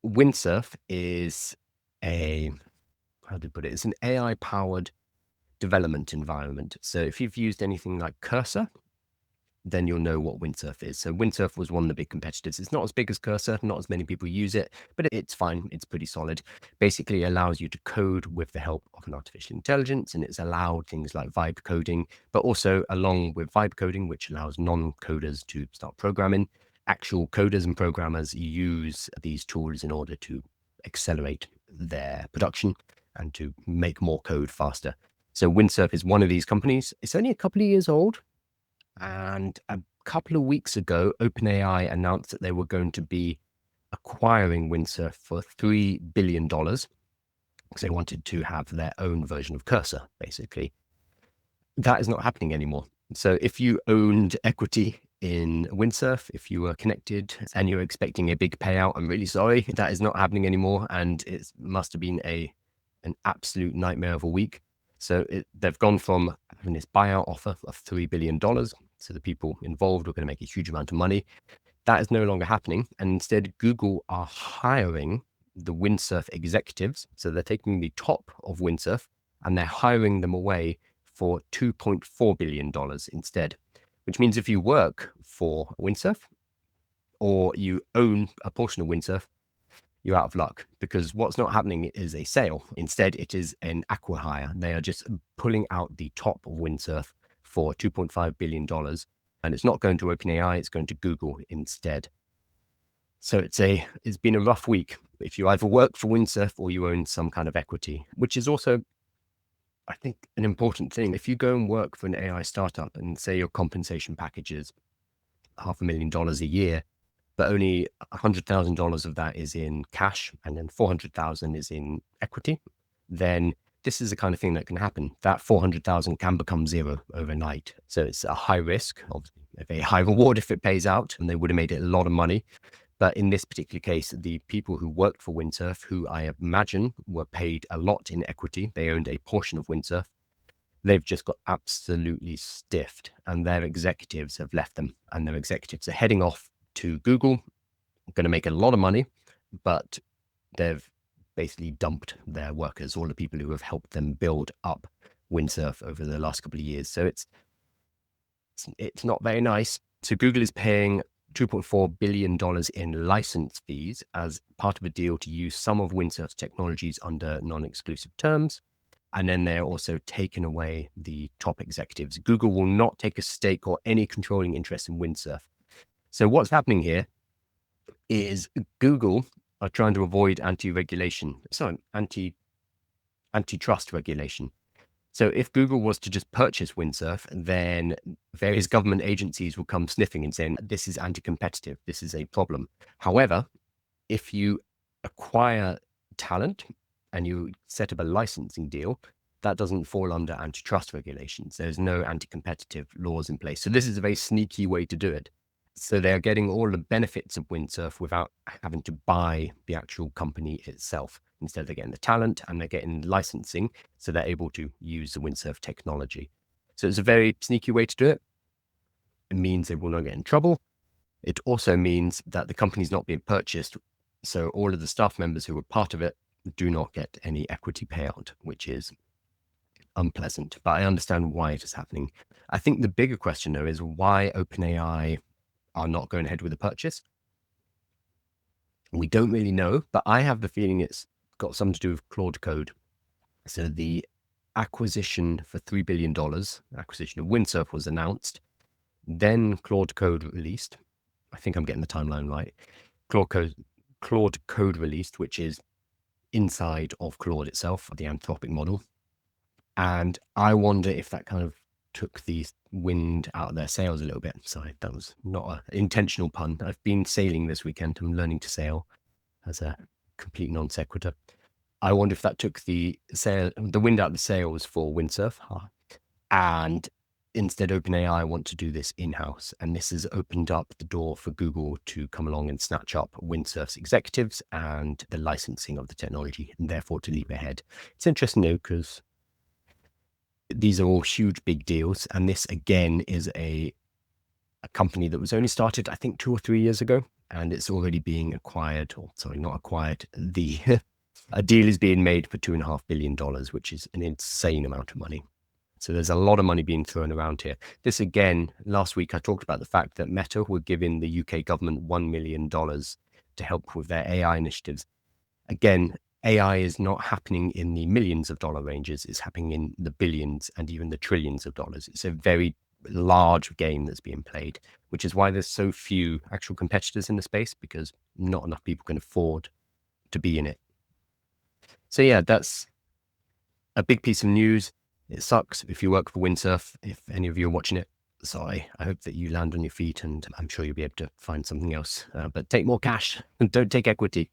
Windsurf is a, how to put it, it's an AI powered development environment. So if you've used anything like Cursor, then you'll know what Windsurf is. So Windsurf was one of the big competitors. It's not as big as Cursor, not as many people use it, but it's fine. It's pretty solid. Basically allows you to code with the help of an artificial intelligence, and it's allowed things like vibe coding, but also along with vibe coding, which allows non-coders to start programming. Actual coders and programmers use these tools in order to accelerate their production and to make more code faster. So Windsurf is one of these companies. It's only a couple of years old. And a couple of weeks ago, OpenAI announced that they were going to be acquiring Windsurf for $3 billion because they wanted to have their own version of Cursor, basically. That is not happening anymore. So if you owned equity in Windsurf, if you were connected and you're expecting a big payout, I'm really sorry, that is not happening anymore. And it must have been an absolute nightmare of a week. So they've gone from having this buyout offer of $3 billion. So the people involved were going to make a huge amount of money. That is no longer happening. And instead, Google are hiring the Windsurf executives. So they're taking the top of Windsurf and they're hiring them away for $2.4 billion instead, which means if you work for Windsurf or you own a portion of Windsurf, you're out of luck, because what's not happening is a sale. Instead, it is an acqui-hire. They are just pulling out the top of Windsurf for $2.5 billion. And it's not going to OpenAI, it's going to Google instead. So it's been a rough week if you either work for Windsurf or you own some kind of equity, which is also, I think, an important thing. If you go and work for an AI startup and say your compensation package is $500,000 a year, but only $100,000 of that is in cash and then 400,000 is in equity, then this is the kind of thing that can happen. That 400,000 can become zero overnight. So it's a high risk, obviously a very high reward if it pays out, and they would have made it a lot of money. But in this particular case, the people who worked for Windsurf, who I imagine were paid a lot in equity, they owned a portion of Windsurf, they've just got absolutely stiffed, and their executives have left them, and their executives are heading off to Google, going to make a lot of money, but they've basically dumped their workers, all the people who have helped them build up Windsurf over the last couple of years. So it's not very nice. So Google is paying $2.4 billion in license fees as part of a deal to use some of Windsurf's technologies under non-exclusive terms. And then they're also taking away the top executives. Google will not take a stake or any controlling interest in Windsurf. So what's happening here is Google are trying to avoid anti-trust regulation. So if Google was to just purchase Windsurf, then various government agencies will come sniffing and saying, this is anti-competitive, this is a problem. However, if you acquire talent and you set up a licensing deal, that doesn't fall under antitrust regulations. There's no anti-competitive laws in place. So this is a very sneaky way to do it. So they're getting all the benefits of Windsurf without having to buy the actual company itself. Instead, they're getting the talent and they're getting licensing, so they're able to use the Windsurf technology. So it's a very sneaky way to do it. It means they will not get in trouble. It also means that the company's not being purchased, so all of the staff members who were part of it do not get any equity payout, which is unpleasant. But I understand why it is happening. I think the bigger question, though, is why OpenAI are not going ahead with the purchase. We don't really know, but I have the feeling it's got something to do with Claude Code. So the acquisition for $3 billion, acquisition of Windsurf, was announced. Then Claude Code released. I think I'm getting the timeline right. Claude Code released, which is inside of Claude itself, the Anthropic model. And I wonder if that kind of took the wind out of their sails a little bit. Sorry, that was not an intentional pun. I've been sailing this weekend. I'm learning to sail as a complete non sequitur. I wonder if that took the wind out of the sails for Windsurf. And instead, OpenAI want to do this in-house. And this has opened up the door for Google to come along and snatch up Windsurf's executives and the licensing of the technology, and therefore to leap ahead. It's interesting, though, because these are all huge, big deals. And this, again, is a company that was only started, I think, 2 or 3 years ago. and it's already being acquired, or sorry, not acquired. The a deal is being made for $2.5 billion, which is an insane amount of money. So there's a lot of money being thrown around here. This again, last week I talked about the fact that Meta were giving the UK government $1 million to help with their AI initiatives. Again, AI is not happening in the millions of dollar ranges. It's happening in the billions and even the trillions of dollars. It's a very large game that's being played, which is why there's so few actual competitors in the space, because not enough people can afford to be in it. So yeah, that's a big piece of news. It sucks if you work for Windsurf, if any of you are watching it. Sorry, I hope that you land on your feet, and I'm sure you'll be able to find something else. But take more cash and don't take equity.